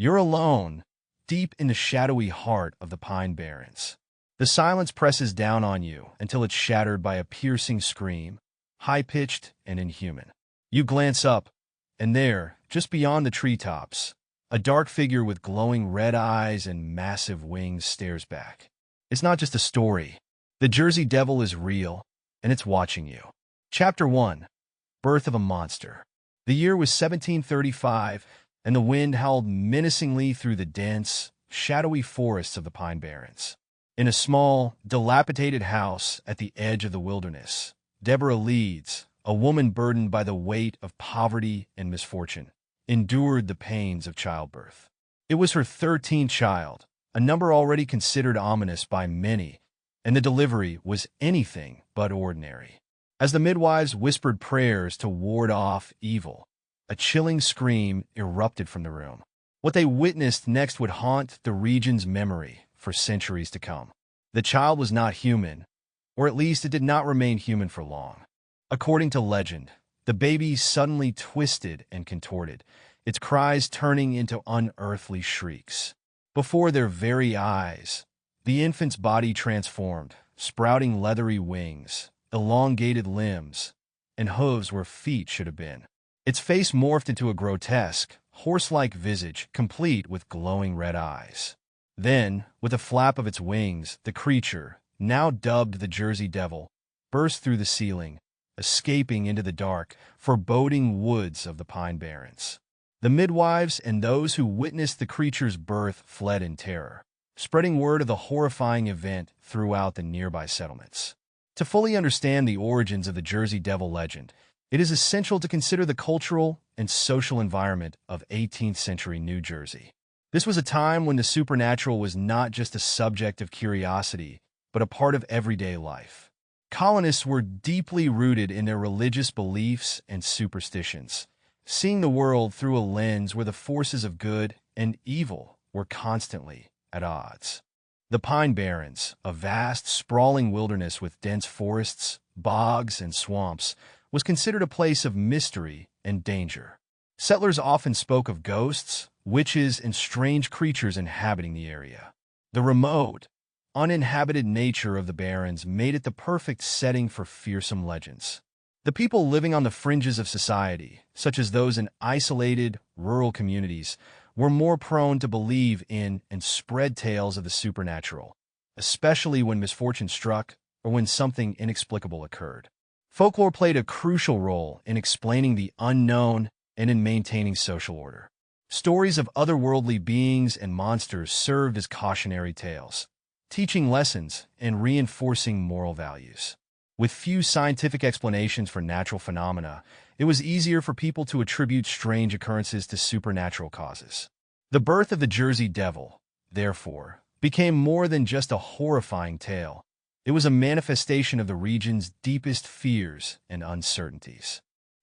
You're alone, deep in the shadowy heart of the Pine Barrens. The silence presses down on you until it's shattered by a piercing scream, high-pitched and inhuman. You glance up, and there, just beyond the treetops, a dark figure with glowing red eyes and massive wings stares back. It's not just a story. The Jersey Devil is real, and it's watching you. Chapter 1. Birth of a Monster. The year was 1735, and the wind howled menacingly through the dense, shadowy forests of the Pine Barrens. In a small, dilapidated house at the edge of the wilderness, Deborah Leeds, a woman burdened by the weight of poverty and misfortune, endured the pains of childbirth. It was her 13th child, a number already considered ominous by many, and the delivery was anything but ordinary. As the midwives whispered prayers to ward off evil, a chilling scream erupted from the room. What they witnessed next would haunt the region's memory for centuries to come. The child was not human, or at least it did not remain human for long. According to legend, the baby suddenly twisted and contorted, its cries turning into unearthly shrieks. Before their very eyes, the infant's body transformed, sprouting leathery wings, elongated limbs, and hooves where feet should have been. Its face morphed into a grotesque, horse-like visage, complete with glowing red eyes. Then, with a flap of its wings, the creature, now dubbed the Jersey Devil, burst through the ceiling, escaping into the dark, foreboding woods of the Pine Barrens. The midwives and those who witnessed the creature's birth fled in terror, spreading word of the horrifying event throughout the nearby settlements. To fully understand the origins of the Jersey Devil legend, it is essential to consider the cultural and social environment of 18th century New Jersey. This was a time when the supernatural was not just a subject of curiosity, but a part of everyday life. Colonists were deeply rooted in their religious beliefs and superstitions, seeing the world through a lens where the forces of good and evil were constantly at odds. The Pine Barrens, a vast, sprawling wilderness with dense forests, bogs, and swamps, was considered a place of mystery and danger. Settlers often spoke of ghosts, witches, and strange creatures inhabiting the area. The remote, uninhabited nature of the Barrens made it the perfect setting for fearsome legends. The people living on the fringes of society, such as those in isolated, rural communities, were more prone to believe in and spread tales of the supernatural, especially when misfortune struck or when something inexplicable occurred. Folklore played a crucial role in explaining the unknown and in maintaining social order. Stories of otherworldly beings and monsters served as cautionary tales, teaching lessons and reinforcing moral values. With few scientific explanations for natural phenomena, it was easier for people to attribute strange occurrences to supernatural causes. The birth of the Jersey Devil, therefore, became more than just a horrifying tale. It was a manifestation of the region's deepest fears and uncertainties.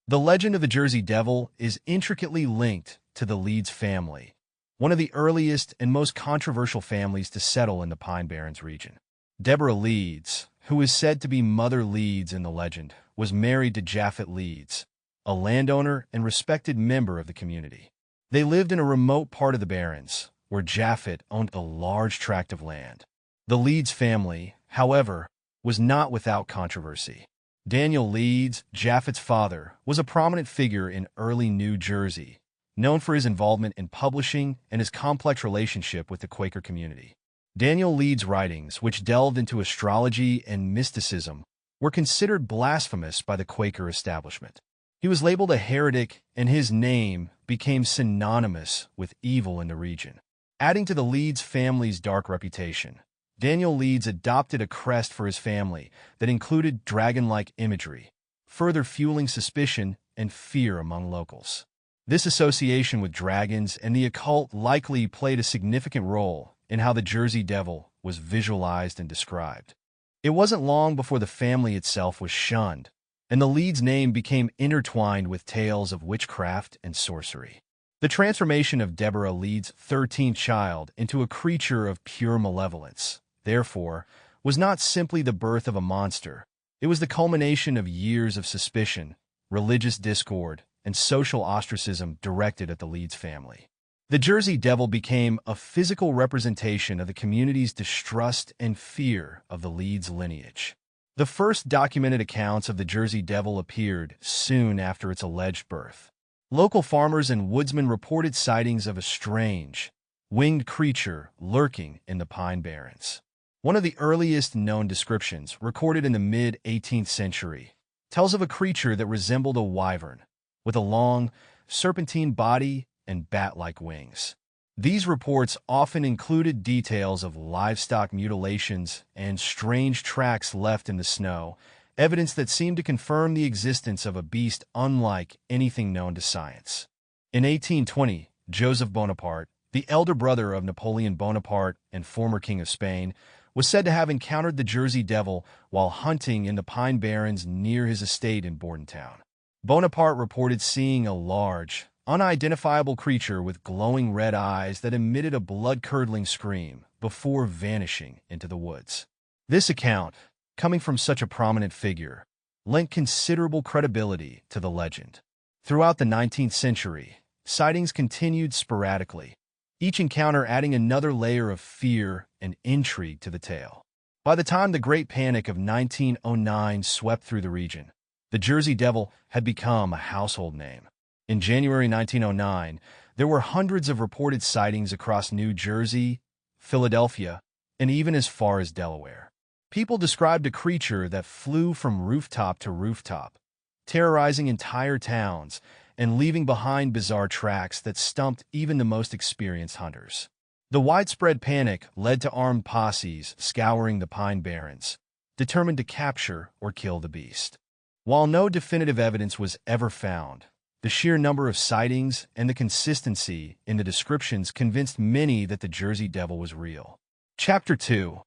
The legend of the Jersey Devil is intricately linked to the Leeds family, one of the earliest and most controversial families to settle in the Pine Barrens region. Deborah Leeds, who is said to be Mother Leeds in the legend, was married to Japhet Leeds, a landowner and respected member of the community. They lived in a remote part of the Barrens, where Japhet owned a large tract of land. The Leeds family, however, was not without controversy. Daniel Leeds, Japhet's father, was a prominent figure in early New Jersey, known for his involvement in publishing and his complex relationship with the Quaker community. Daniel Leeds' writings, which delved into astrology and mysticism, were considered blasphemous by the Quaker establishment. He was labeled a heretic, and his name became synonymous with evil in the region. Adding to the Leeds family's dark reputation, Daniel Leeds adopted a crest for his family that included dragon-like imagery, further fueling suspicion and fear among locals. This association with dragons and the occult likely played a significant role in how the Jersey Devil was visualized and described. It wasn't long before the family itself was shunned, and the Leeds name became intertwined with tales of witchcraft and sorcery. The transformation of Deborah Leeds' 13th child into a creature of pure malevolence, therefore, was not simply the birth of a monster. It was the culmination of years of suspicion, religious discord, and social ostracism directed at the Leeds family. The Jersey Devil became a physical representation of the community's distrust and fear of the Leeds lineage. The first documented accounts of the Jersey Devil appeared soon after its alleged birth. Local farmers and woodsmen reported sightings of a strange, winged creature lurking in the Pine Barrens. One of the earliest known descriptions, recorded in the mid-18th century, tells of a creature that resembled a wyvern, with a long, serpentine body and bat-like wings. These reports often included details of livestock mutilations and strange tracks left in the snow, evidence that seemed to confirm the existence of a beast unlike anything known to science. In 1820, Joseph Bonaparte, the elder brother of Napoleon Bonaparte and former King of Spain, was said to have encountered the Jersey Devil while hunting in the Pine Barrens near his estate in Bordentown. Bonaparte reported seeing a large, unidentifiable creature with glowing red eyes that emitted a blood-curdling scream before vanishing into the woods. This account, coming from such a prominent figure, lent considerable credibility to the legend. Throughout the 19th century, sightings continued sporadically, each encounter adding another layer of fear and intrigue to the tale. By the time the Great Panic of 1909 swept through the region, the Jersey Devil had become a household name. In January 1909, there were hundreds of reported sightings across New Jersey, Philadelphia, and even as far as Delaware. People described a creature that flew from rooftop to rooftop, terrorizing entire towns and leaving behind bizarre tracks that stumped even the most experienced hunters. The widespread panic led to armed posses scouring the Pine Barrens, determined to capture or kill the beast. While no definitive evidence was ever found, the sheer number of sightings and the consistency in the descriptions convinced many that the Jersey Devil was real. Chapter 2.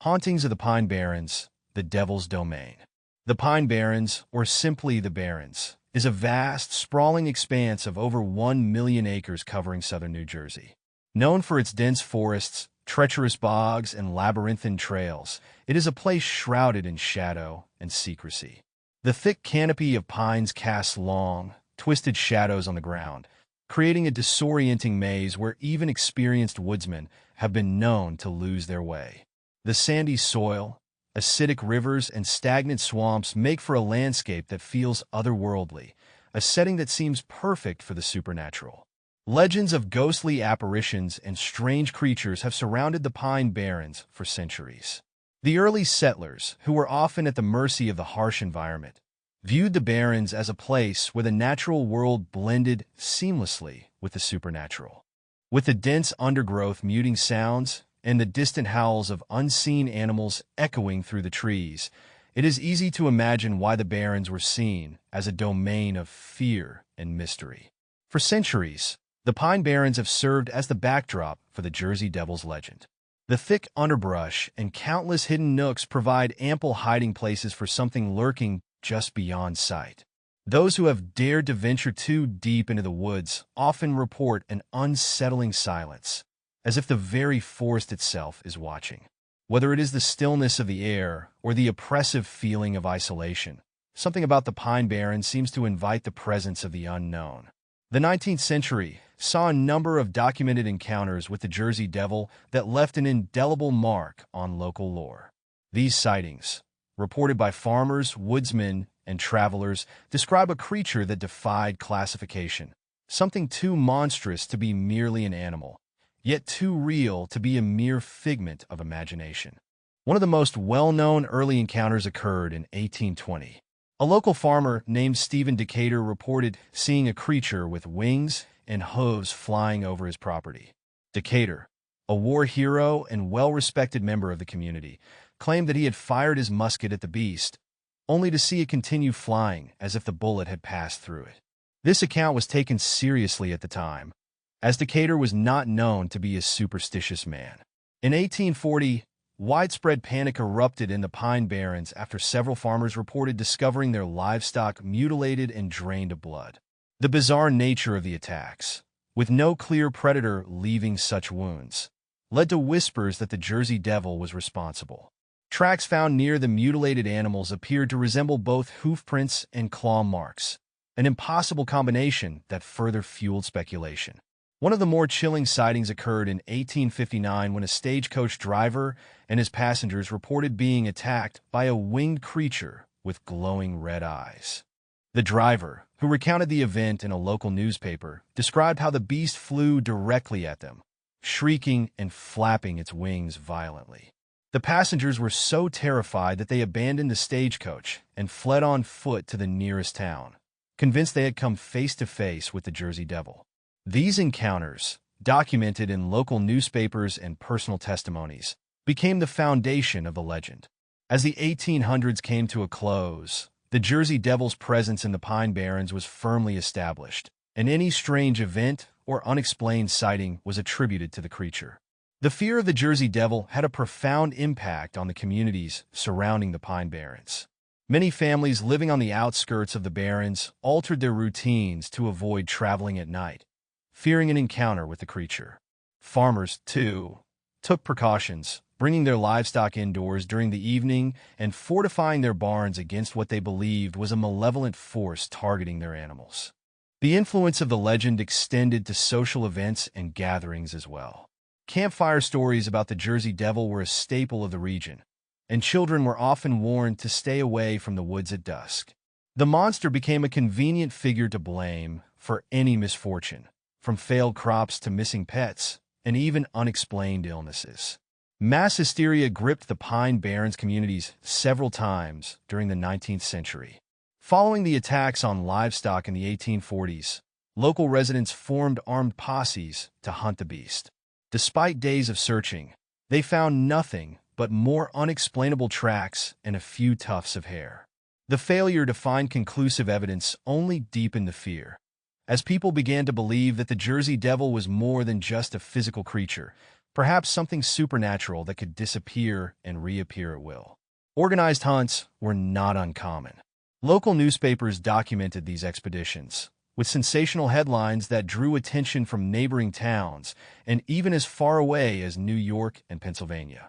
Hauntings of the Pine Barrens, the Devil's Domain. The Pine Barrens, or simply the Barrens, is a vast, sprawling expanse of over 1 million acres covering southern New Jersey. Known for its dense forests, treacherous bogs, and labyrinthine trails, it is a place shrouded in shadow and secrecy. The thick canopy of pines casts long, twisted shadows on the ground, creating a disorienting maze where even experienced woodsmen have been known to lose their way. The sandy soil, acidic rivers, and stagnant swamps make for a landscape that feels otherworldly, a setting that seems perfect for the supernatural. Legends of ghostly apparitions and strange creatures have surrounded the Pine Barrens for centuries. The early settlers, who were often at the mercy of the harsh environment, viewed the Barrens as a place where the natural world blended seamlessly with the supernatural. With the dense undergrowth muting sounds and the distant howls of unseen animals echoing through the trees, it is easy to imagine why the Barrens were seen as a domain of fear and mystery. For centuries, the Pine Barrens have served as the backdrop for the Jersey Devil's legend. The thick underbrush and countless hidden nooks provide ample hiding places for something lurking just beyond sight. Those who have dared to venture too deep into the woods often report an unsettling silence, as if the very forest itself is watching. Whether it is the stillness of the air or the oppressive feeling of isolation, something about the Pine Barrens seems to invite the presence of the unknown. The 19th century saw a number of documented encounters with the Jersey Devil that left an indelible mark on local lore. These sightings, reported by farmers, woodsmen, and travelers, describe a creature that defied classification, something too monstrous to be merely an animal, yet too real to be a mere figment of imagination. One of the most well-known early encounters occurred in 1820. A local farmer named Stephen Decatur reported seeing a creature with wings and hooves flying over his property. Decatur, a war hero and well-respected member of the community, claimed that he had fired his musket at the beast, only to see it continue flying as if the bullet had passed through it. This account was taken seriously at the time, as Decatur was not known to be a superstitious man. In 1840, widespread panic erupted in the Pine Barrens after several farmers reported discovering their livestock mutilated and drained of blood. The bizarre nature of the attacks, with no clear predator leaving such wounds, led to whispers that the Jersey Devil was responsible. Tracks found near the mutilated animals appeared to resemble both hoof prints and claw marks, an impossible combination that further fueled speculation. One of the more chilling sightings occurred in 1859 when a stagecoach driver and his passengers reported being attacked by a winged creature with glowing red eyes. The driver, who recounted the event in a local newspaper, described how the beast flew directly at them, shrieking and flapping its wings violently. The passengers were so terrified that they abandoned the stagecoach and fled on foot to the nearest town, convinced they had come face to face with the Jersey Devil. These encounters, documented in local newspapers and personal testimonies, became the foundation of the legend. As the 1800s came to a close, the Jersey Devil's presence in the Pine Barrens was firmly established, and any strange event or unexplained sighting was attributed to the creature. The fear of the Jersey Devil had a profound impact on the communities surrounding the Pine Barrens. Many families living on the outskirts of the Barrens altered their routines to avoid traveling at night, fearing an encounter with the creature. Farmers, too, took precautions, bringing their livestock indoors during the evening and fortifying their barns against what they believed was a malevolent force targeting their animals. The influence of the legend extended to social events and gatherings as well. Campfire stories about the Jersey Devil were a staple of the region, and children were often warned to stay away from the woods at dusk. The monster became a convenient figure to blame for any misfortune, from failed crops to missing pets, and even unexplained illnesses. Mass hysteria gripped the Pine Barrens communities several times during the 19th century. Following the attacks on livestock in the 1840s, local residents formed armed posses to hunt the beast. Despite days of searching, they found nothing but more unexplainable tracks and a few tufts of hair. The failure to find conclusive evidence only deepened the fear, as people began to believe that the Jersey Devil was more than just a physical creature, perhaps something supernatural that could disappear and reappear at will. Organized hunts were not uncommon. Local newspapers documented these expeditions, with sensational headlines that drew attention from neighboring towns and even as far away as New York and Pennsylvania.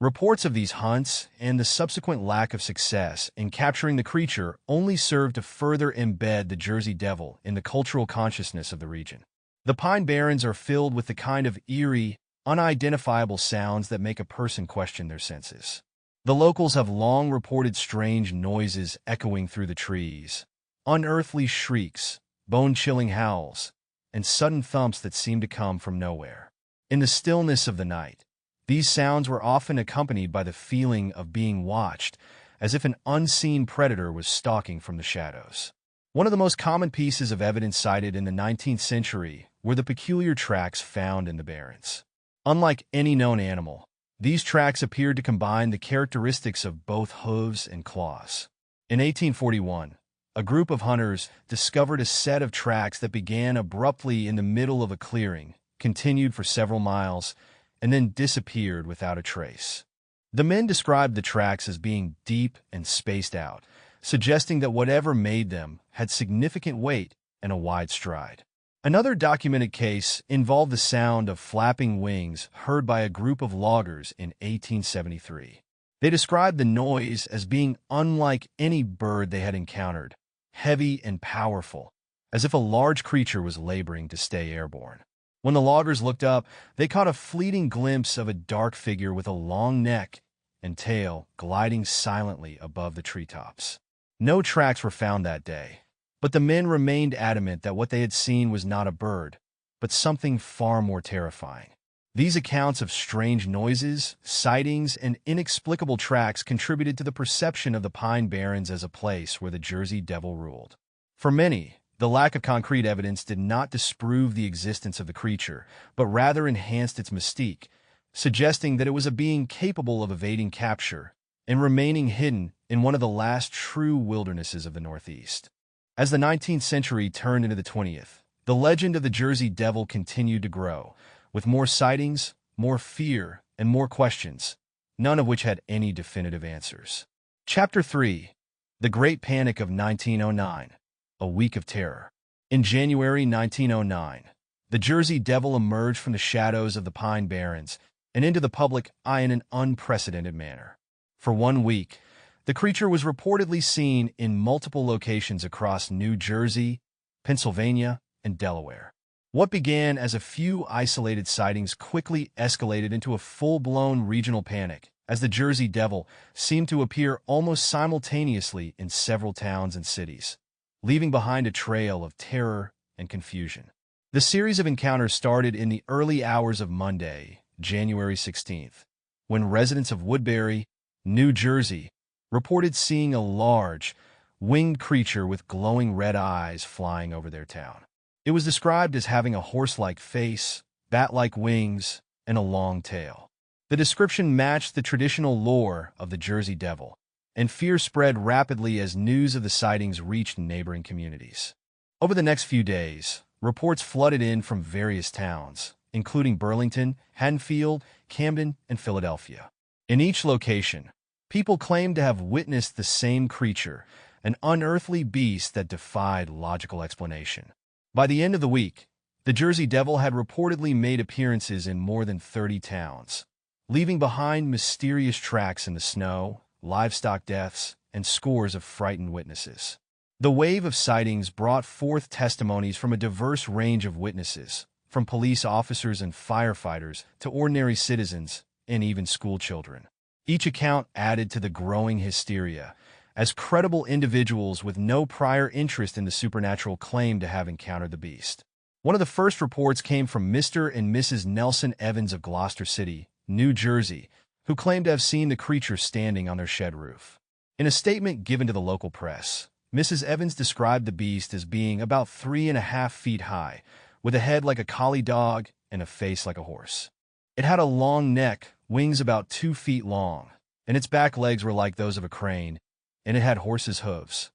Reports of these hunts and the subsequent lack of success in capturing the creature only served to further embed the Jersey Devil in the cultural consciousness of the region. The Pine Barrens are filled with the kind of eerie, unidentifiable sounds that make a person question their senses. The locals have long reported strange noises echoing through the trees, unearthly shrieks, bone-chilling howls, and sudden thumps that seem to come from nowhere. In the stillness of the night, these sounds were often accompanied by the feeling of being watched, as if an unseen predator was stalking from the shadows. One of the most common pieces of evidence cited in the 19th century were the peculiar tracks found in the Barrens. Unlike any known animal, these tracks appeared to combine the characteristics of both hooves and claws. In 1841, a group of hunters discovered a set of tracks that began abruptly in the middle of a clearing, continued for several miles, and then disappeared without a trace. The men described the tracks as being deep and spaced out, suggesting that whatever made them had significant weight and a wide stride. Another documented case involved the sound of flapping wings heard by a group of loggers in 1873. They described the noise as being unlike any bird they had encountered, heavy and powerful, as if a large creature was laboring to stay airborne. When the loggers looked up, they caught a fleeting glimpse of a dark figure with a long neck and tail gliding silently above the treetops. No tracks were found that day, but the men remained adamant that what they had seen was not a bird, but something far more terrifying. These accounts of strange noises, sightings, and inexplicable tracks contributed to the perception of the Pine Barrens as a place where the Jersey Devil ruled. For many, the lack of concrete evidence did not disprove the existence of the creature, but rather enhanced its mystique, suggesting that it was a being capable of evading capture and remaining hidden in one of the last true wildernesses of the Northeast. As the 19th century turned into the 20th, the legend of the Jersey Devil continued to grow, with more sightings, more fear, and more questions, none of which had any definitive answers. Chapter 3: The Great Panic of 1909. A Week of Terror. In January 1909, the Jersey Devil emerged from the shadows of the Pine Barrens and into the public eye in an unprecedented manner. For 1 week, the creature was reportedly seen in multiple locations across New Jersey, Pennsylvania, and Delaware. What began as a few isolated sightings quickly escalated into a full-blown regional panic, as the Jersey Devil seemed to appear almost simultaneously in several towns and cities, leaving behind a trail of terror and confusion. The series of encounters started in the early hours of Monday, January 16th, when residents of Woodbury, New Jersey, reported seeing a large, winged creature with glowing red eyes flying over their town. It was described as having a horse-like face, bat-like wings, and a long tail. The description matched the traditional lore of the Jersey Devil, and fear spread rapidly as news of the sightings reached neighboring communities. Over the next few days, reports flooded in from various towns, including Burlington, Haddonfield, Camden, and Philadelphia. In each location, people claimed to have witnessed the same creature, an unearthly beast that defied logical explanation. By the end of the week, the Jersey Devil had reportedly made appearances in more than 30 towns, leaving behind mysterious tracks in the snow, livestock deaths, and scores of frightened witnesses. The wave of sightings brought forth testimonies from a diverse range of witnesses, from police officers and firefighters to ordinary citizens and even school children. Each account added to the growing hysteria, as credible individuals with no prior interest in the supernatural claimed to have encountered the beast. One of the first reports came from Mr. and Mrs. Nelson Evans of Gloucester City, New Jersey, who claimed to have seen the creature standing on their shed roof. In a statement given to the local press, Mrs. Evans described the beast as being about 3.5 feet high, with a head like a collie dog and a face like a horse. It had a long neck, wings about 2 feet long, and its back legs were like those of a crane, and it had horse's hooves.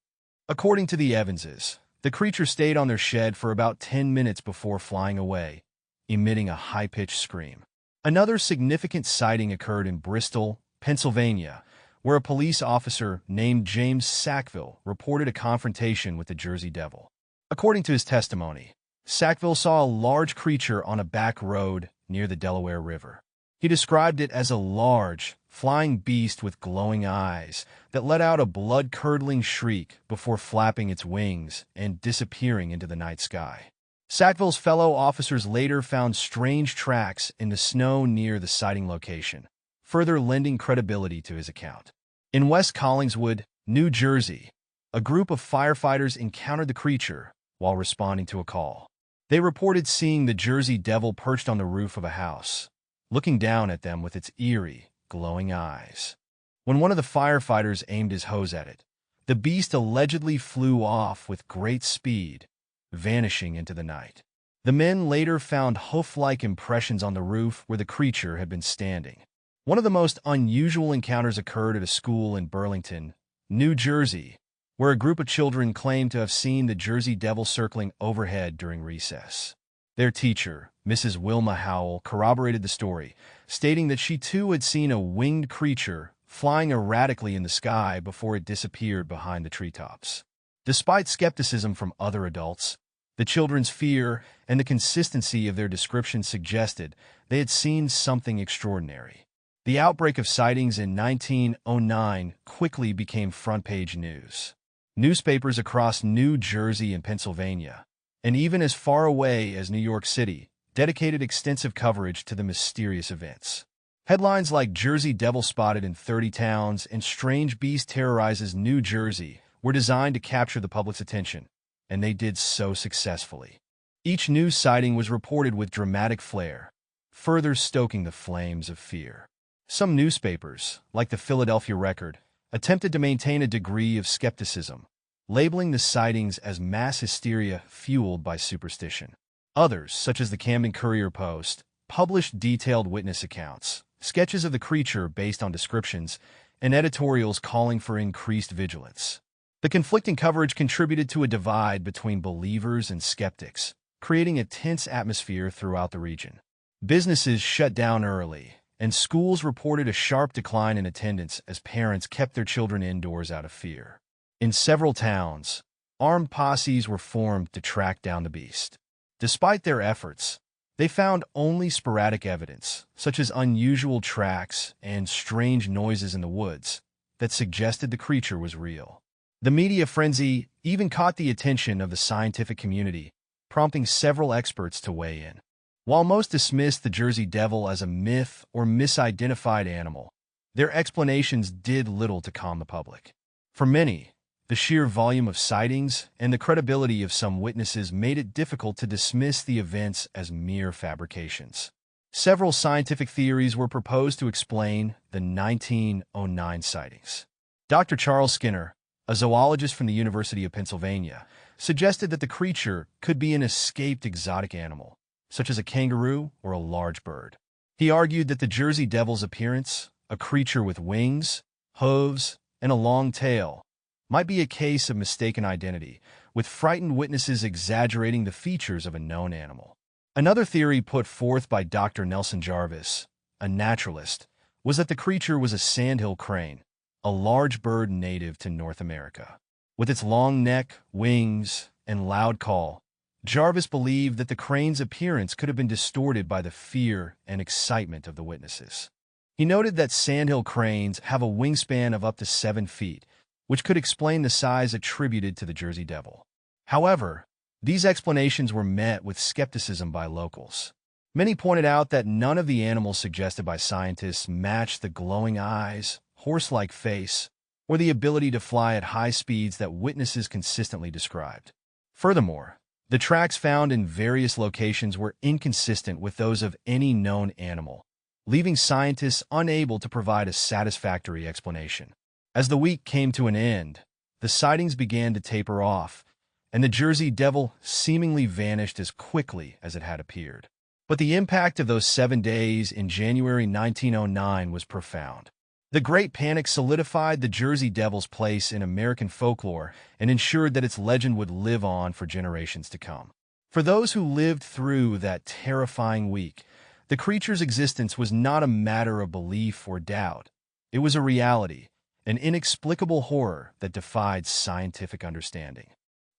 According to the Evanses, the creature stayed on their shed for about 10 minutes before flying away, emitting a high-pitched scream. Another significant sighting occurred in Bristol, Pennsylvania, where a police officer named James Sackville reported a confrontation with the Jersey Devil. According to his testimony, Sackville saw a large creature on a back road near the Delaware River. He described it as a large, flying beast with glowing eyes that let out a blood-curdling shriek before flapping its wings and disappearing into the night sky. Sackville's fellow officers later found strange tracks in the snow near the sighting location, further lending credibility to his account. In West Collingswood, New Jersey, a group of firefighters encountered the creature while responding to a call. They reported seeing the Jersey Devil perched on the roof of a house, looking down at them with its eerie, glowing eyes. When one of the firefighters aimed his hose at it, the beast allegedly flew off with great speed, vanishing into the night. The men later found hoof-like impressions on the roof where the creature had been standing. One of the most unusual encounters occurred at a school in Burlington, New Jersey, where a group of children claimed to have seen the Jersey Devil circling overhead during recess. Their teacher, Mrs. Wilma Howell, corroborated the story, stating that she too had seen a winged creature flying erratically in the sky before it disappeared behind the treetops. Despite skepticism from other adults, the children's fear and the consistency of their descriptions suggested they had seen something extraordinary. The outbreak of sightings in 1909 quickly became front-page news. Newspapers across New Jersey and Pennsylvania, and even as far away as New York City, dedicated extensive coverage to the mysterious events. Headlines like "Jersey Devil Spotted in 30 Towns" and "Strange Beast Terrorizes New Jersey" were designed to capture the public's attention, and they did so successfully. Each news sighting was reported with dramatic flair, further stoking the flames of fear. Some newspapers, like the Philadelphia Record, attempted to maintain a degree of skepticism, labeling the sightings as mass hysteria fueled by superstition. Others, such as the Camden Courier-Post, published detailed witness accounts, sketches of the creature based on descriptions, and editorials calling for increased vigilance. The conflicting coverage contributed to a divide between believers and skeptics, creating a tense atmosphere throughout the region. Businesses shut down early, and schools reported a sharp decline in attendance as parents kept their children indoors out of fear. In several towns, armed posses were formed to track down the beast. Despite their efforts, they found only sporadic evidence, such as unusual tracks and strange noises in the woods, that suggested the creature was real. The media frenzy even caught the attention of the scientific community, prompting several experts to weigh in. While most dismissed the Jersey Devil as a myth or misidentified animal, their explanations did little to calm the public. For many, the sheer volume of sightings and the credibility of some witnesses made it difficult to dismiss the events as mere fabrications. Several scientific theories were proposed to explain the 1909 sightings. Dr. Charles Skinner, a zoologist from the University of Pennsylvania, suggested that the creature could be an escaped exotic animal, such as a kangaroo or a large bird. He argued that the Jersey Devil's appearance, a creature with wings, hooves, and a long tail, might be a case of mistaken identity, with frightened witnesses exaggerating the features of a known animal. Another theory put forth by Dr. Nelson Jarvis, a naturalist, was that the creature was a sandhill crane, a large bird native to North America. With its long neck, wings, and loud call, Jarvis believed that the crane's appearance could have been distorted by the fear and excitement of the witnesses. He noted that sandhill cranes have a wingspan of up to 7 feet, which could explain the size attributed to the Jersey Devil. However, these explanations were met with skepticism by locals. Many pointed out that none of the animals suggested by scientists matched the glowing eyes, horse-like face, or the ability to fly at high speeds that witnesses consistently described. Furthermore, the tracks found in various locations were inconsistent with those of any known animal, leaving scientists unable to provide a satisfactory explanation. As the week came to an end, the sightings began to taper off, and the Jersey Devil seemingly vanished as quickly as it had appeared. But the impact of those 7 days in January 1909 was profound. The Great Panic solidified the Jersey Devil's place in American folklore and ensured that its legend would live on for generations to come. For those who lived through that terrifying week, the creature's existence was not a matter of belief or doubt. It was a reality, an inexplicable horror that defied scientific understanding.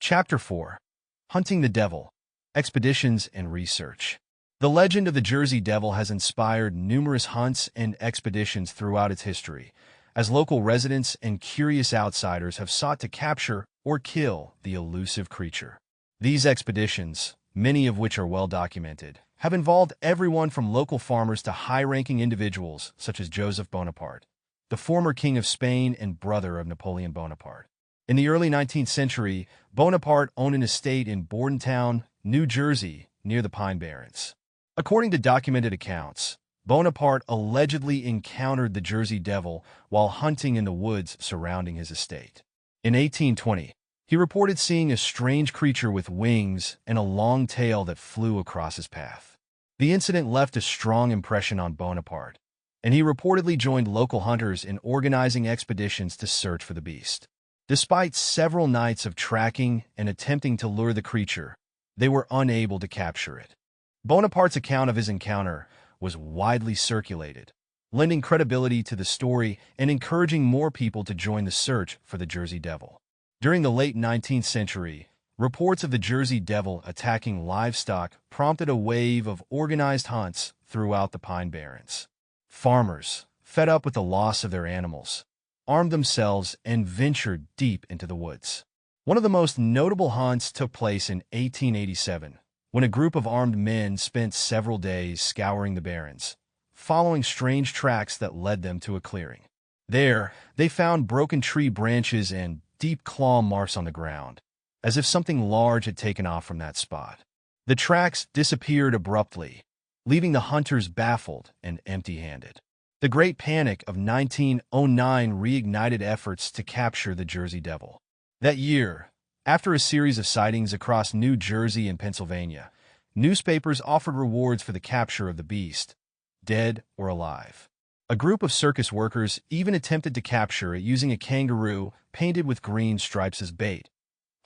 Chapter 4. Hunting the Devil, Expeditions and Research. The legend of the Jersey Devil has inspired numerous hunts and expeditions throughout its history, as local residents and curious outsiders have sought to capture or kill the elusive creature. These expeditions, many of which are well documented, have involved everyone from local farmers to high-ranking individuals such as Joseph Bonaparte, the former king of Spain and brother of Napoleon Bonaparte. In the early 19th century, Bonaparte owned an estate in Bordentown, New Jersey, near the Pine Barrens. According to documented accounts, Bonaparte allegedly encountered the Jersey Devil while hunting in the woods surrounding his estate. In 1820, he reported seeing a strange creature with wings and a long tail that flew across his path. The incident left a strong impression on Bonaparte, and he reportedly joined local hunters in organizing expeditions to search for the beast. Despite several nights of tracking and attempting to lure the creature, they were unable to capture it. Bonaparte's account of his encounter was widely circulated, lending credibility to the story and encouraging more people to join the search for the Jersey Devil. During the late 19th century, reports of the Jersey Devil attacking livestock prompted a wave of organized hunts throughout the Pine Barrens. Farmers, fed up with the loss of their animals, armed themselves and ventured deep into the woods. One of the most notable hunts took place in 1887, when a group of armed men spent several days scouring the barrens, following strange tracks that led them to a clearing. There, they found broken tree branches and deep claw marks on the ground, as if something large had taken off from that spot. The tracks disappeared abruptly, leaving the hunters baffled and empty-handed. The Great Panic of 1909 reignited efforts to capture the Jersey Devil. That year, after a series of sightings across New Jersey and Pennsylvania, newspapers offered rewards for the capture of the beast, dead or alive. A group of circus workers even attempted to capture it using a kangaroo painted with green stripes as bait,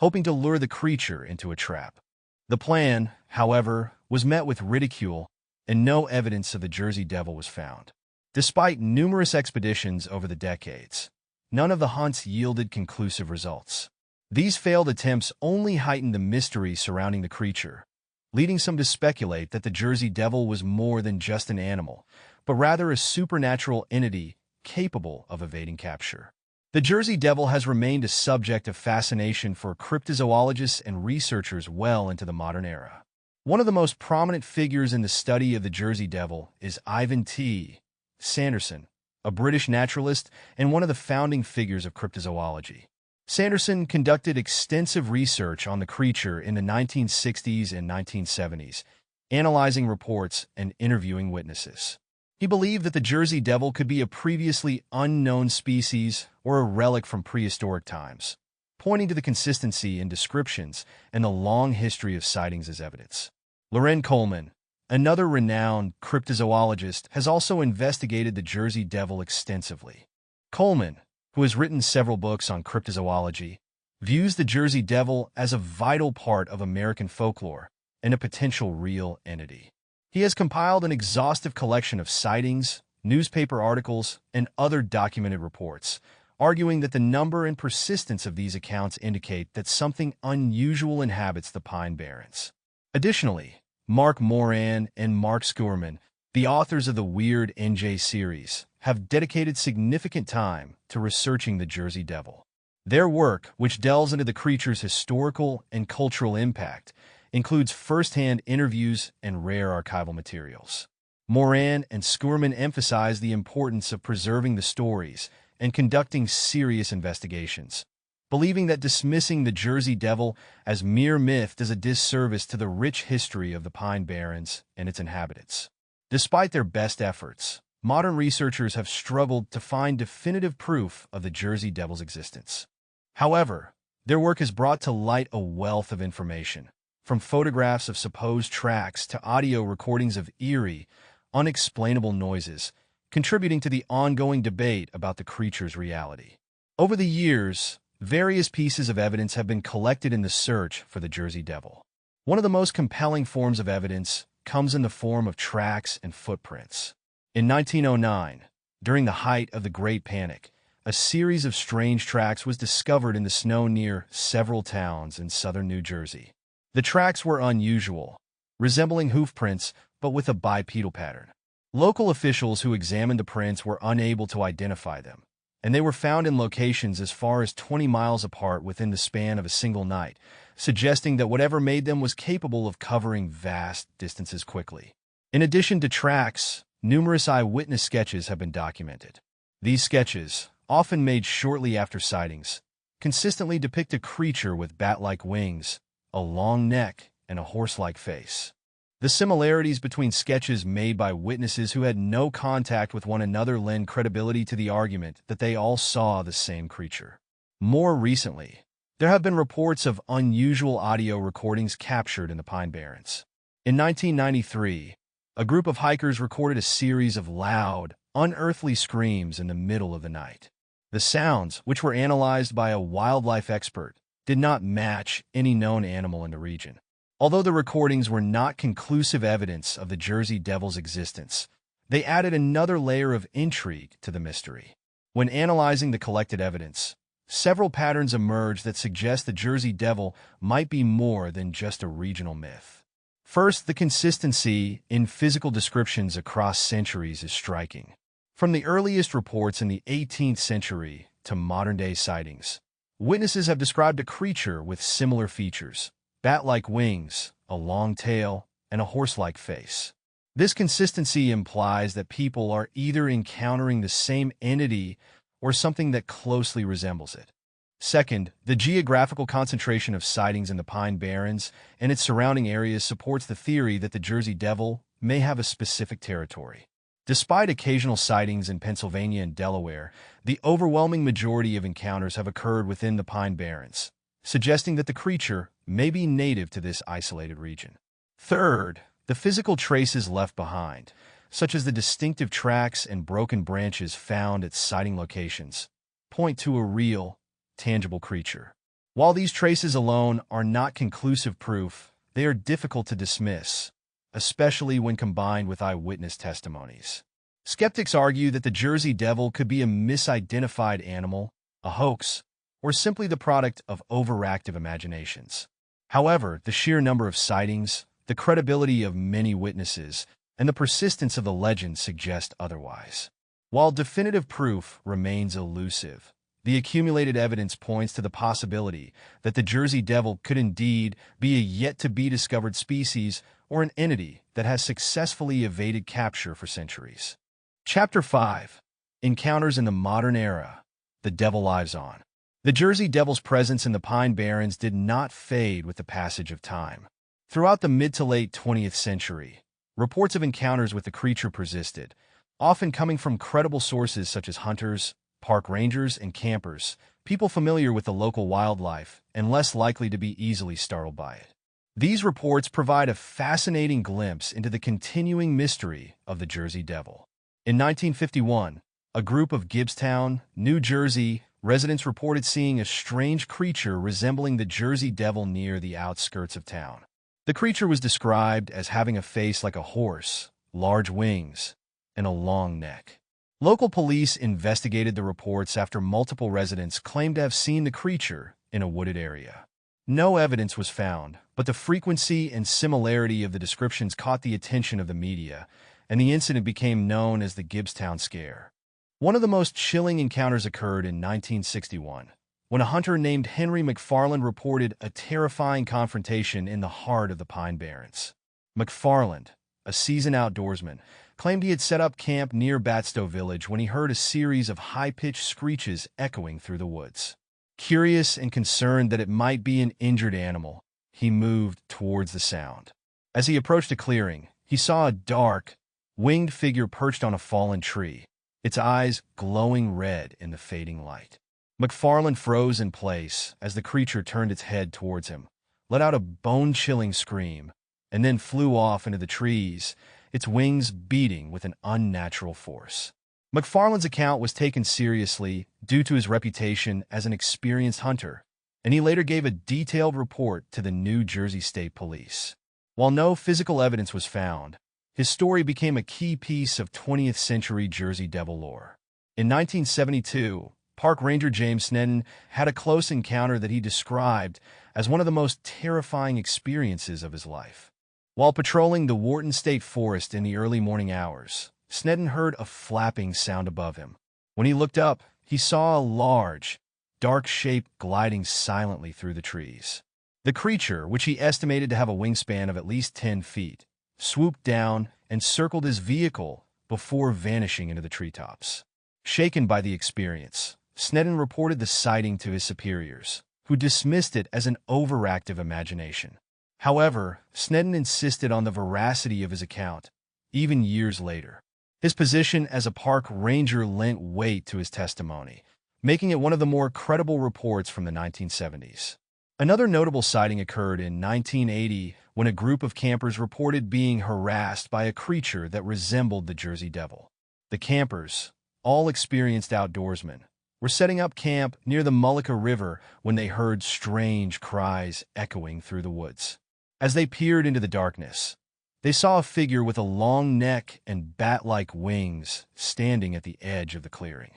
hoping to lure the creature into a trap. The plan, however, was met with ridicule, and no evidence of the Jersey Devil was found. Despite numerous expeditions over the decades, none of the hunts yielded conclusive results. These failed attempts only heightened the mystery surrounding the creature, leading some to speculate that the Jersey Devil was more than just an animal, but rather a supernatural entity capable of evading capture. The Jersey Devil has remained a subject of fascination for cryptozoologists and researchers well into the modern era. One of the most prominent figures in the study of the Jersey Devil is Ivan T. Sanderson, a British naturalist and one of the founding figures of cryptozoology. Sanderson conducted extensive research on the creature in the 1960s and 1970s, analyzing reports and interviewing witnesses. He believed that the Jersey Devil could be a previously unknown species or a relic from prehistoric times, pointing to the consistency in descriptions and the long history of sightings as evidence. Loren Coleman, another renowned cryptozoologist, has also investigated the Jersey Devil extensively. Coleman, who has written several books on cryptozoology, views the Jersey Devil as a vital part of American folklore and a potential real entity. He has compiled an exhaustive collection of sightings, newspaper articles, and other documented reports, arguing that the number and persistence of these accounts indicate that something unusual inhabits the Pine Barrens. Additionally, Mark Moran and Mark Skurman, the authors of the Weird NJ series, have dedicated significant time to researching the Jersey Devil. Their work, which delves into the creature's historical and cultural impact, includes first-hand interviews and rare archival materials. Moran and Skurman emphasize the importance of preserving the stories and conducting serious investigations, believing that dismissing the Jersey Devil as mere myth does a disservice to the rich history of the Pine Barrens and its inhabitants. Despite their best efforts, modern researchers have struggled to find definitive proof of the Jersey Devil's existence. However, their work has brought to light a wealth of information, from photographs of supposed tracks to audio recordings of eerie, unexplainable noises, contributing to the ongoing debate about the creature's reality. Over the years, various pieces of evidence have been collected in the search for the Jersey Devil. One of the most compelling forms of evidence comes in the form of tracks and footprints. In 1909, during the height of the Great Panic, a series of strange tracks was discovered in the snow near several towns in southern New Jersey. The tracks were unusual, resembling hoof prints but with a bipedal pattern. Local officials who examined the prints were unable to identify them, and they were found in locations as far as 20 miles apart within the span of a single night, suggesting that whatever made them was capable of covering vast distances quickly. In addition to tracks, numerous eyewitness sketches have been documented. These sketches, often made shortly after sightings, consistently depict a creature with bat-like wings, a long neck, and a horse-like face. The similarities between sketches made by witnesses who had no contact with one another lend credibility to the argument that they all saw the same creature. More recently, there have been reports of unusual audio recordings captured in the Pine Barrens. In 1993, a group of hikers recorded a series of loud, unearthly screams in the middle of the night. The sounds, which were analyzed by a wildlife expert, did not match any known animal in the region. Although the recordings were not conclusive evidence of the Jersey Devil's existence, they added another layer of intrigue to the mystery. When analyzing the collected evidence, several patterns emerged that suggest the Jersey Devil might be more than just a regional myth. First, the consistency in physical descriptions across centuries is striking. From the earliest reports in the 18th century to modern-day sightings, witnesses have described a creature with similar features: bat-like wings, a long tail, and a horse-like face. This consistency implies that people are either encountering the same entity or something that closely resembles it. Second, the geographical concentration of sightings in the Pine Barrens and its surrounding areas supports the theory that the Jersey Devil may have a specific territory. Despite occasional sightings in Pennsylvania and Delaware, the overwhelming majority of encounters have occurred within the Pine Barrens, suggesting that the creature may be native to this isolated region. Third, the physical traces left behind, such as the distinctive tracks and broken branches found at sighting locations, point to a real, tangible creature. While these traces alone are not conclusive proof, they are difficult to dismiss, especially when combined with eyewitness testimonies. Skeptics argue that the Jersey Devil could be a misidentified animal, a hoax, or simply the product of overactive imaginations. However, the sheer number of sightings, the credibility of many witnesses, and the persistence of the legend suggest otherwise. While definitive proof remains elusive, The accumulated evidence points to the possibility that the Jersey Devil could indeed be a yet-to-be-discovered species or an entity that has successfully evaded capture for centuries. Chapter 5. Encounters in the Modern Era. The Devil Lives On. The Jersey Devil's presence in the Pine Barrens did not fade with the passage of time. Throughout the mid to late 20th century, reports of encounters with the creature persisted, often coming from credible sources such as hunters, park rangers, and campers, people familiar with the local wildlife and less likely to be easily startled by it. These reports provide a fascinating glimpse into the continuing mystery of the Jersey Devil. In 1951, a group of Gibbstown, New Jersey, residents reported seeing a strange creature resembling the Jersey Devil near the outskirts of town. The creature was described as having a face like a horse, large wings, and a long neck. Local police investigated the reports after multiple residents claimed to have seen the creature in a wooded area. No evidence was found, but the frequency and similarity of the descriptions caught the attention of the media, and the incident became known as the Gibbstown Scare. One of the most chilling encounters occurred in 1961, when a hunter named Henry McFarland reported a terrifying confrontation in the heart of the Pine Barrens. McFarland, a seasoned outdoorsman, claimed he had set up camp near Batstow Village when he heard a series of high-pitched screeches echoing through the woods. Curious and concerned that it might be an injured animal, he moved towards the sound. As he approached a clearing, he saw a dark, winged figure perched on a fallen tree, its eyes glowing red in the fading light. McFarland froze in place as the creature turned its head towards him, let out a bone-chilling scream, and then flew off into the trees, its wings beating with an unnatural force. McFarland's account was taken seriously due to his reputation as an experienced hunter, and he later gave a detailed report to the New Jersey State Police. While no physical evidence was found, his story became a key piece of 20th century Jersey Devil lore. In 1972, Park Ranger James Sneddon had a close encounter that he described as one of the most terrifying experiences of his life. While patrolling the Wharton State Forest in the early morning hours, Sneddon heard a flapping sound above him. When he looked up, he saw a large, dark shape gliding silently through the trees. The creature, which he estimated to have a wingspan of at least 10 feet, swooped down and circled his vehicle before vanishing into the treetops. Shaken by the experience, Sneddon reported the sighting to his superiors, who dismissed it as an overactive imagination. However, Sneddon insisted on the veracity of his account, even years later. His position as a park ranger lent weight to his testimony, making it one of the more credible reports from the 1970s. Another notable sighting occurred in 1980 when a group of campers reported being harassed by a creature that resembled the Jersey Devil. The campers, all experienced outdoorsmen, were setting up camp near the Mullica River when they heard strange cries echoing through the woods. As they peered into the darkness, they saw a figure with a long neck and bat-like wings standing at the edge of the clearing.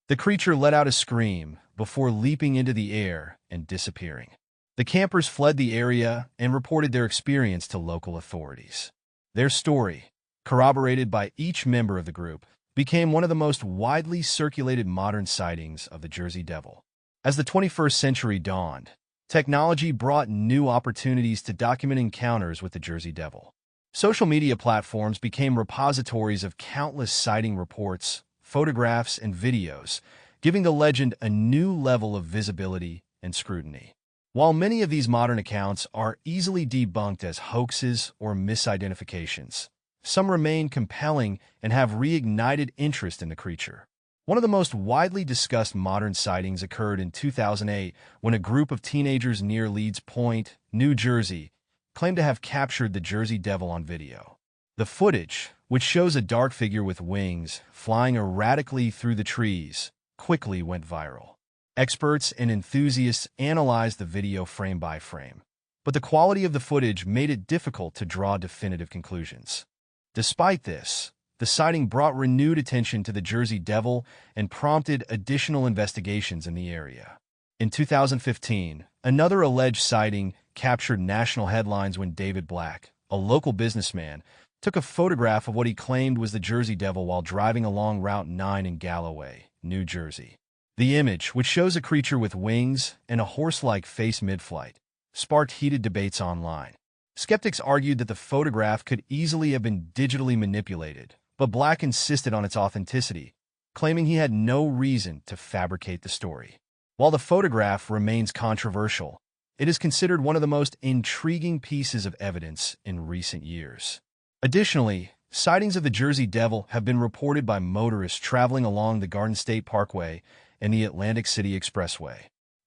The creature let out a scream before leaping into the air and disappearing. The campers fled the area and reported their experience to local authorities. Their story, corroborated by each member of the group, became one of the most widely circulated modern sightings of the Jersey Devil. As the 21st century dawned, technology brought new opportunities to document encounters with the Jersey Devil. Social media platforms became repositories of countless sighting reports, photographs, and videos, giving the legend a new level of visibility and scrutiny. While many of these modern accounts are easily debunked as hoaxes or misidentifications, some remain compelling and have reignited interest in the creature. One of the most widely discussed modern sightings occurred in 2008 when a group of teenagers near Leeds Point, New Jersey, claimed to have captured the Jersey Devil on video. The footage, which shows a dark figure with wings flying erratically through the trees, quickly went viral. Experts and enthusiasts analyzed the video frame by frame, but the quality of the footage made it difficult to draw definitive conclusions. Despite this, the sighting brought renewed attention to the Jersey Devil and prompted additional investigations in the area. In 2015, another alleged sighting captured national headlines when David Black, a local businessman, took a photograph of what he claimed was the Jersey Devil while driving along Route 9 in Galloway, New Jersey. The image, which shows a creature with wings and a horse-like face mid-flight, sparked heated debates online. Skeptics argued that the photograph could easily have been digitally manipulated, but Black insisted on its authenticity, claiming he had no reason to fabricate the story. While the photograph remains controversial, it is considered one of the most intriguing pieces of evidence in recent years. Additionally, sightings of the Jersey Devil have been reported by motorists traveling along the Garden State Parkway and the Atlantic City Expressway.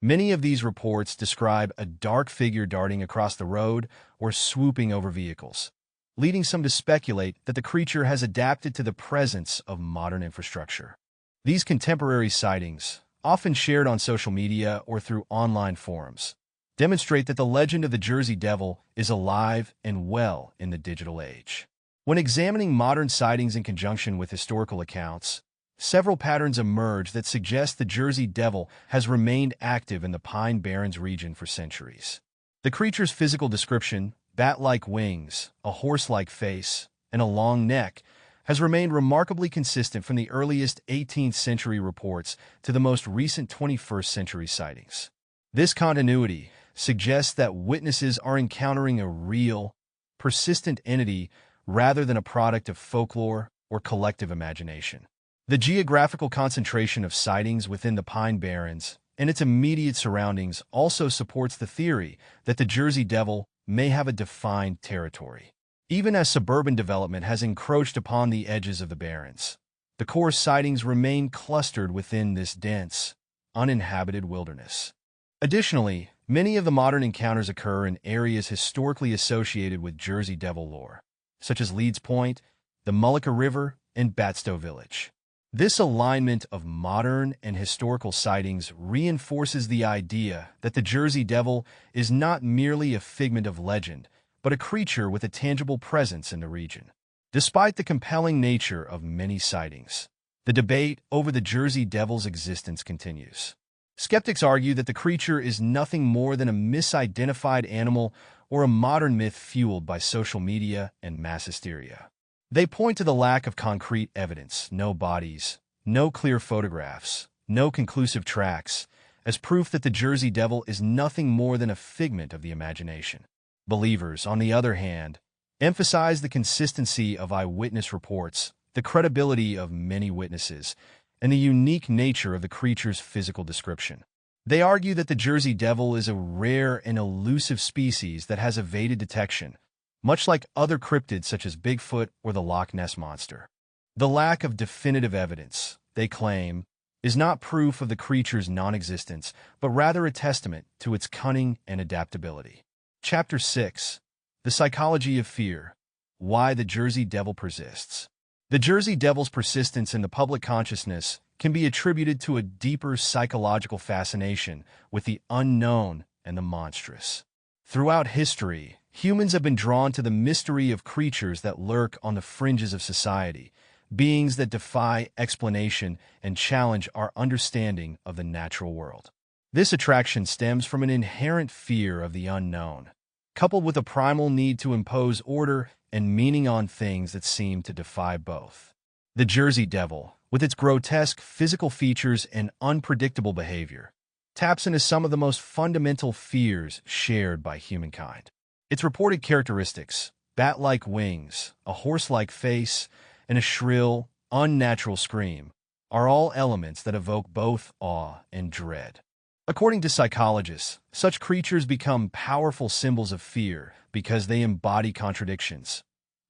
Many of these reports describe a dark figure darting across the road or swooping over vehicles, leading some to speculate that the creature has adapted to the presence of modern infrastructure. These contemporary sightings, often shared on social media or through online forums, demonstrate that the legend of the Jersey Devil is alive and well in the digital age. When examining modern sightings in conjunction with historical accounts, several patterns emerge that suggest the Jersey Devil has remained active in the Pine Barrens region for centuries. The creature's physical description, bat-like wings, a horse-like face, and a long neck, has remained remarkably consistent from the earliest 18th century reports to the most recent 21st century sightings. This continuity suggests that witnesses are encountering a real, persistent entity rather than a product of folklore or collective imagination. The geographical concentration of sightings within the Pine Barrens and its immediate surroundings also supports the theory that the Jersey Devil may have a defined territory. Even as suburban development has encroached upon the edges of the Barrens, the core sightings remain clustered within this dense, uninhabited wilderness. Additionally, many of the modern encounters occur in areas historically associated with Jersey Devil lore, such as Leeds Point, the Mullica River, and Batstow Village. This alignment of modern and historical sightings reinforces the idea that the Jersey Devil is not merely a figment of legend, but a creature with a tangible presence in the region. Despite the compelling nature of many sightings, the debate over the Jersey Devil's existence continues. Skeptics argue that the creature is nothing more than a misidentified animal or a modern myth fueled by social media and mass hysteria. They point to the lack of concrete evidence, no bodies, no clear photographs, no conclusive tracks, as proof that the Jersey Devil is nothing more than a figment of the imagination. Believers, on the other hand, emphasize the consistency of eyewitness reports, the credibility of many witnesses, and the unique nature of the creature's physical description. They argue that the Jersey Devil is a rare and elusive species that has evaded detection, much like other cryptids such as Bigfoot or the Loch Ness Monster. The lack of definitive evidence, they claim, is not proof of the creature's non-existence, but rather a testament to its cunning and adaptability. Chapter 6. The Psychology of Fear. Why the Jersey Devil Persists. The Jersey Devil's persistence in the public consciousness can be attributed to a deeper psychological fascination with the unknown and the monstrous. Throughout history, humans have been drawn to the mystery of creatures that lurk on the fringes of society, beings that defy explanation and challenge our understanding of the natural world. This attraction stems from an inherent fear of the unknown, coupled with a primal need to impose order and meaning on things that seem to defy both. The Jersey Devil, with its grotesque physical features and unpredictable behavior, taps into some of the most fundamental fears shared by humankind. Its reported characteristics, bat-like wings, a horse-like face, and a shrill, unnatural scream, are all elements that evoke both awe and dread. According to psychologists, such creatures become powerful symbols of fear because they embody contradictions,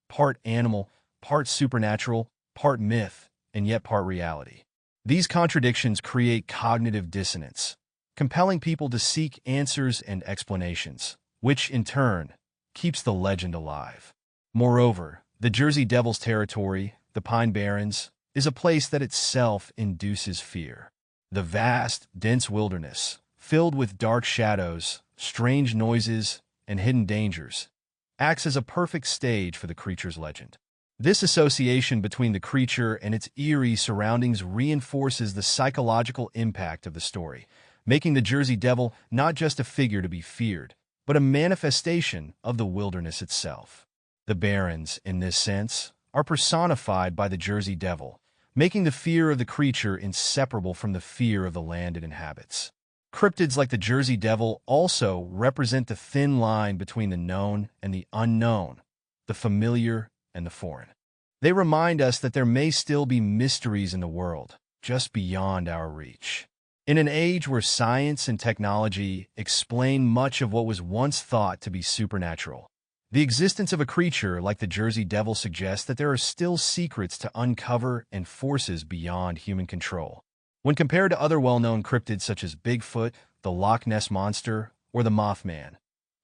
part animal, part supernatural, part myth, and yet part reality. These contradictions create cognitive dissonance, compelling people to seek answers and explanations, which, in turn, keeps the legend alive. Moreover, the Jersey Devil's territory, the Pine Barrens, is a place that itself induces fear. The vast, dense wilderness, filled with dark shadows, strange noises, and hidden dangers, acts as a perfect stage for the creature's legend. This association between the creature and its eerie surroundings reinforces the psychological impact of the story, making the Jersey Devil not just a figure to be feared, but a manifestation of the wilderness itself. The Barrens, in this sense, are personified by the Jersey Devil, making the fear of the creature inseparable from the fear of the land it inhabits. Cryptids like the Jersey Devil also represent the thin line between the known and the unknown, the familiar and the foreign. They remind us that there may still be mysteries in the world, just beyond our reach. In an age where science and technology explain much of what was once thought to be supernatural, the existence of a creature like the Jersey Devil suggests that there are still secrets to uncover and forces beyond human control. When compared to other well-known cryptids such as Bigfoot, the Loch Ness Monster, or the Mothman,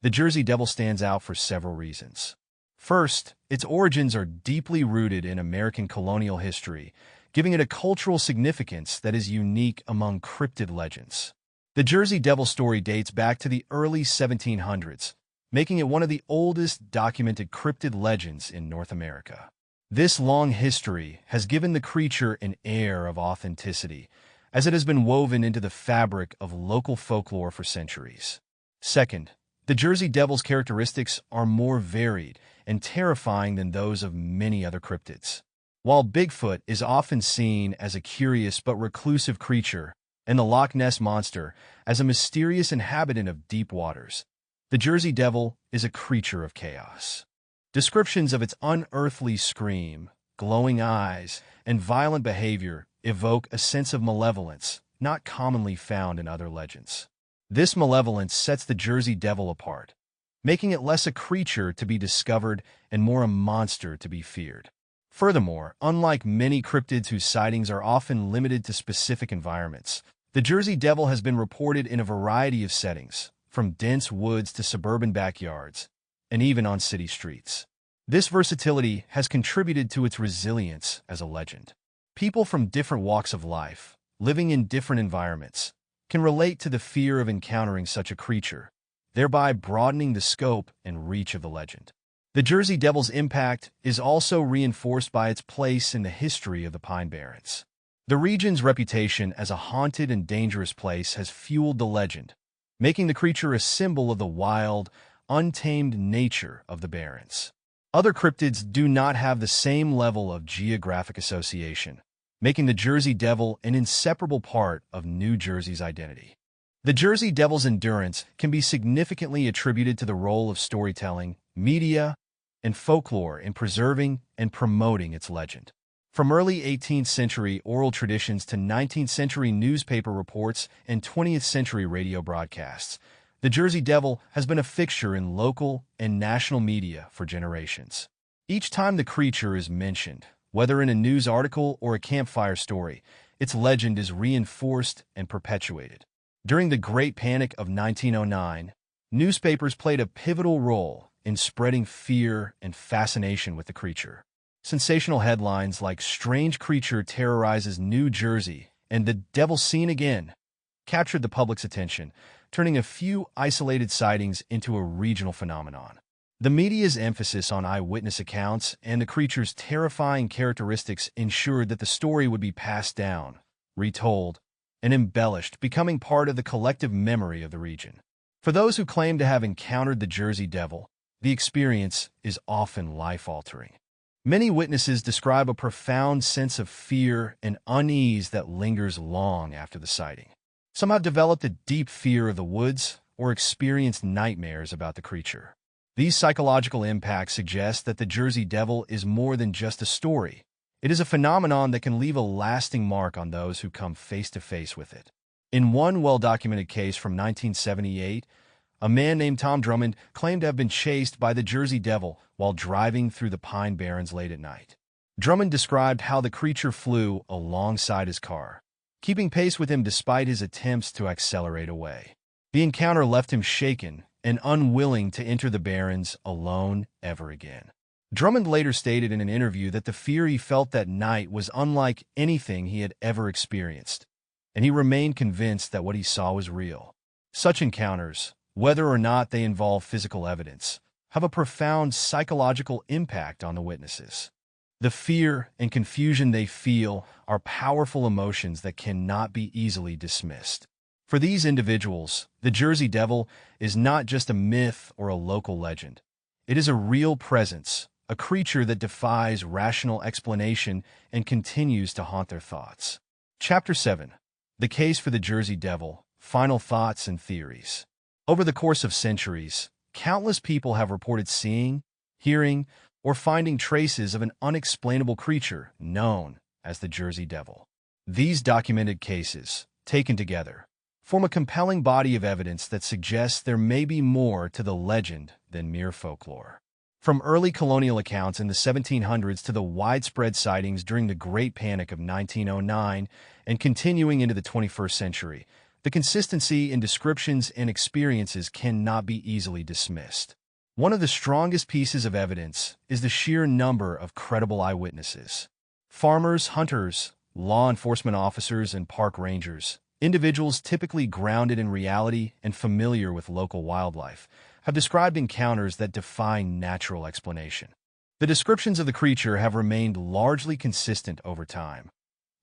the Jersey Devil stands out for several reasons. First, its origins are deeply rooted in American colonial history, giving it a cultural significance that is unique among cryptid legends. The Jersey Devil story dates back to the early 1700s, making it one of the oldest documented cryptid legends in North America. This long history has given the creature an air of authenticity, as it has been woven into the fabric of local folklore for centuries. Second, the Jersey Devil's characteristics are more varied and terrifying than those of many other cryptids. While Bigfoot is often seen as a curious but reclusive creature, and the Loch Ness Monster as a mysterious inhabitant of deep waters, the Jersey Devil is a creature of chaos. Descriptions of its unearthly scream, glowing eyes, and violent behavior evoke a sense of malevolence not commonly found in other legends. This malevolence sets the Jersey Devil apart, making it less a creature to be discovered and more a monster to be feared. Furthermore, unlike many cryptids whose sightings are often limited to specific environments, the Jersey Devil has been reported in a variety of settings, from dense woods to suburban backyards, and even on city streets. This versatility has contributed to its resilience as a legend. People from different walks of life, living in different environments, can relate to the fear of encountering such a creature, thereby broadening the scope and reach of the legend. The Jersey Devil's impact is also reinforced by its place in the history of the Pine Barrens. The region's reputation as a haunted and dangerous place has fueled the legend, making the creature a symbol of the wild, untamed nature of the Barrens. Other cryptids do not have the same level of geographic association, making the Jersey Devil an inseparable part of New Jersey's identity. The Jersey Devil's endurance can be significantly attributed to the role of storytelling, media, and folklore in preserving and promoting its legend. From early 18th century oral traditions to 19th century newspaper reports and 20th century radio broadcasts, the Jersey Devil has been a fixture in local and national media for generations. Each time the creature is mentioned, whether in a news article or a campfire story, its legend is reinforced and perpetuated. During the Great Panic of 1909, newspapers played a pivotal role in spreading fear and fascination with the creature. Sensational headlines like "Strange Creature Terrorizes New Jersey" and "The Devil Seen Again" captured the public's attention, turning a few isolated sightings into a regional phenomenon. The media's emphasis on eyewitness accounts and the creature's terrifying characteristics ensured that the story would be passed down, retold, and embellished, becoming part of the collective memory of the region. For those who claim to have encountered the Jersey Devil, the experience is often life-altering. Many witnesses describe a profound sense of fear and unease that lingers long after the sighting. Some have developed a deep fear of the woods or experienced nightmares about the creature. These psychological impacts suggest that the Jersey Devil is more than just a story. It is a phenomenon that can leave a lasting mark on those who come face-to-face with it. In one well-documented case from 1978, a man named Tom Drummond claimed to have been chased by the Jersey Devil while driving through the Pine Barrens late at night. Drummond described how the creature flew alongside his car, keeping pace with him despite his attempts to accelerate away. The encounter left him shaken and unwilling to enter the Barrens alone ever again. Drummond later stated in an interview that the fear he felt that night was unlike anything he had ever experienced, and he remained convinced that what he saw was real. Such encounters, whether or not they involve physical evidence, have a profound psychological impact on the witnesses. The fear and confusion they feel are powerful emotions that cannot be easily dismissed. For these individuals, the Jersey Devil is not just a myth or a local legend. It is a real presence, a creature that defies rational explanation and continues to haunt their thoughts. Chapter 7. The Case for the Jersey Devil, Final Thoughts and Theories. Over the course of centuries, countless people have reported seeing, hearing, or finding traces of an unexplainable creature known as the Jersey Devil. These documented cases, taken together, form a compelling body of evidence that suggests there may be more to the legend than mere folklore. From early colonial accounts in the 1700s to the widespread sightings during the Great Panic of 1909 and continuing into the 21st century, the consistency in descriptions and experiences cannot be easily dismissed. One of the strongest pieces of evidence is the sheer number of credible eyewitnesses. Farmers, hunters, law enforcement officers, and park rangers, individuals typically grounded in reality and familiar with local wildlife, have described encounters that defy natural explanation. The descriptions of the creature have remained largely consistent over time.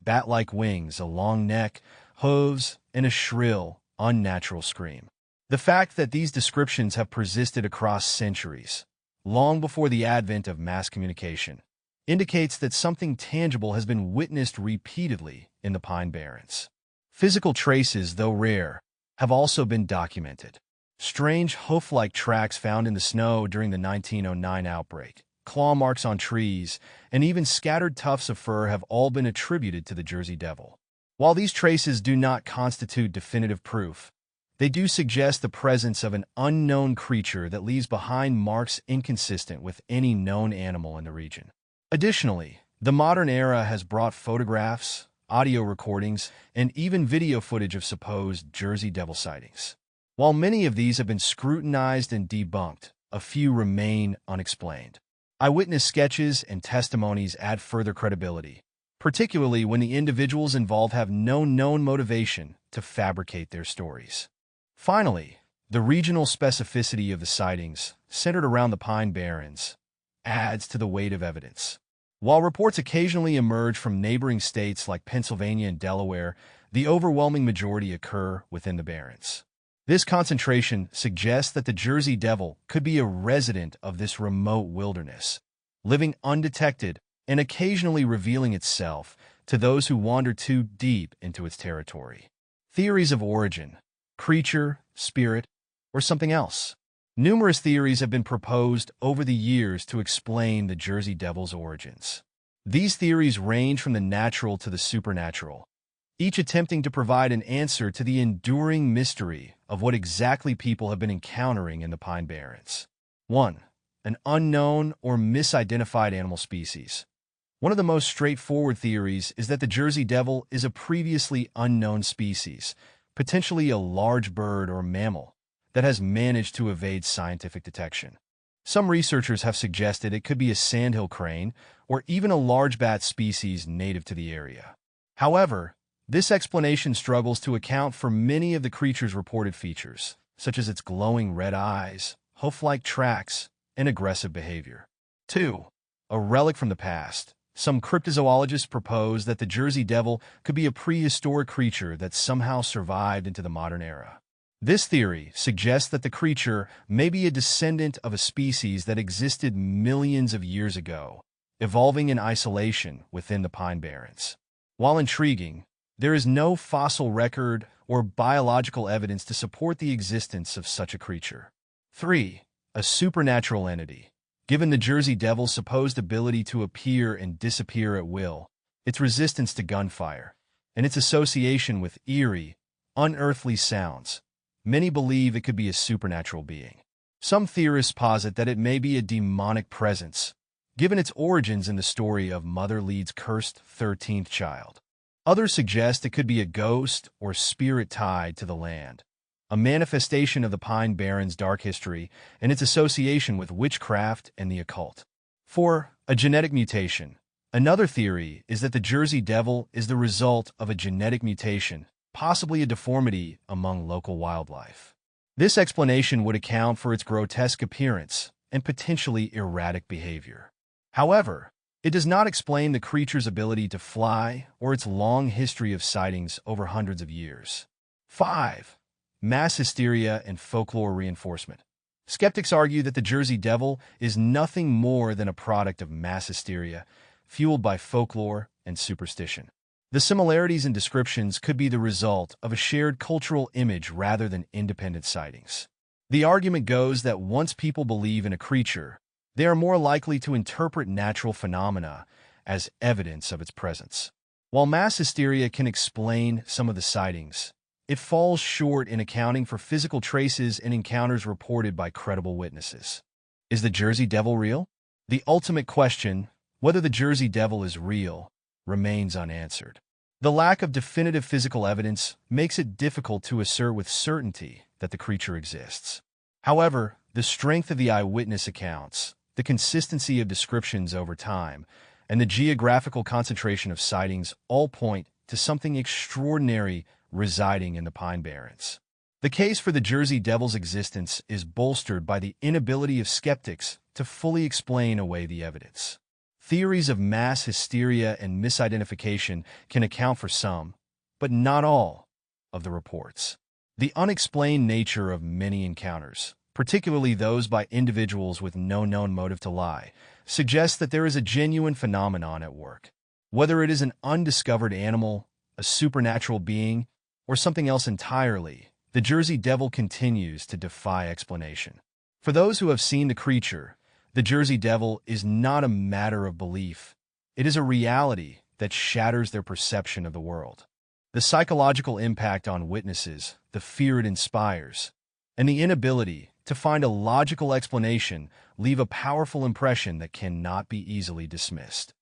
Bat-like wings, a long neck, hooves, and a shrill, unnatural scream. The fact that these descriptions have persisted across centuries, long before the advent of mass communication, indicates that something tangible has been witnessed repeatedly in the Pine Barrens. Physical traces, though rare, have also been documented. Strange hoof-like tracks found in the snow during the 1909 outbreak, claw marks on trees, and even scattered tufts of fur have all been attributed to the Jersey Devil. While these traces do not constitute definitive proof, they do suggest the presence of an unknown creature that leaves behind marks inconsistent with any known animal in the region. Additionally, the modern era has brought photographs, audio recordings, and even video footage of supposed Jersey Devil sightings. While many of these have been scrutinized and debunked, a few remain unexplained. Eyewitness sketches and testimonies add further credibility, particularly when the individuals involved have no known motivation to fabricate their stories. Finally, the regional specificity of the sightings, centered around the Pine Barrens, adds to the weight of evidence. While reports occasionally emerge from neighboring states like Pennsylvania and Delaware, the overwhelming majority occur within the Barrens. This concentration suggests that the Jersey Devil could be a resident of this remote wilderness, living undetected and occasionally revealing itself to those who wander too deep into its territory. Theories of origin: creature, spirit, or something else. Numerous theories have been proposed over the years to explain the Jersey Devil's origins. These theories range from the natural to the supernatural, each attempting to provide an answer to the enduring mystery of what exactly people have been encountering in the Pine Barrens. 1. An unknown or misidentified animal species. One of the most straightforward theories is that the Jersey Devil is a previously unknown species, potentially a large bird or mammal, that has managed to evade scientific detection. Some researchers have suggested it could be a sandhill crane or even a large bat species native to the area. However, this explanation struggles to account for many of the creature's reported features, such as its glowing red eyes, hoof-like tracks, and aggressive behavior. 2. A relic from the past. Some cryptozoologists propose that the Jersey Devil could be a prehistoric creature that somehow survived into the modern era. This theory suggests that the creature may be a descendant of a species that existed millions of years ago, evolving in isolation within the Pine Barrens. While intriguing, there is no fossil record or biological evidence to support the existence of such a creature. 3. A supernatural entity. Given the Jersey Devil's supposed ability to appear and disappear at will, its resistance to gunfire, and its association with eerie, unearthly sounds, many believe it could be a supernatural being. Some theorists posit that it may be a demonic presence, given its origins in the story of Mother Lee's cursed 13th child. Others suggest it could be a ghost or spirit tied to the land, a manifestation of the Pine Barrens' dark history and its association with witchcraft and the occult. 4. A genetic mutation. Another theory is that the Jersey Devil is the result of a genetic mutation, possibly a deformity among local wildlife. This explanation would account for its grotesque appearance and potentially erratic behavior. However, it does not explain the creature's ability to fly or its long history of sightings over hundreds of years. 5. Mass hysteria and folklore reinforcement. Skeptics argue that the Jersey Devil is nothing more than a product of mass hysteria, fueled by folklore and superstition. The similarities in descriptions could be the result of a shared cultural image rather than independent sightings. The argument goes that once people believe in a creature, they are more likely to interpret natural phenomena as evidence of its presence. While mass hysteria can explain some of the sightings, it falls short in accounting for physical traces and encounters reported by credible witnesses. Is the Jersey Devil real? The ultimate question, whether the Jersey Devil is real, remains unanswered. The lack of definitive physical evidence makes it difficult to assert with certainty that the creature exists. However, the strength of the eyewitness accounts, the consistency of descriptions over time, and the geographical concentration of sightings all point to something extraordinary residing in the Pine Barrens. The case for the Jersey Devil's existence is bolstered by the inability of skeptics to fully explain away the evidence. Theories of mass hysteria and misidentification can account for some, but not all, of the reports. The unexplained nature of many encounters, particularly those by individuals with no known motive to lie, suggests that there is a genuine phenomenon at work. Whether it is an undiscovered animal, a supernatural being, or something else entirely, the Jersey Devil continues to defy explanation. For those who have seen the creature, the Jersey Devil is not a matter of belief. It is a reality that shatters their perception of the world. The psychological impact on witnesses, the fear it inspires, and the inability to find a logical explanation leave a powerful impression that cannot be easily dismissed.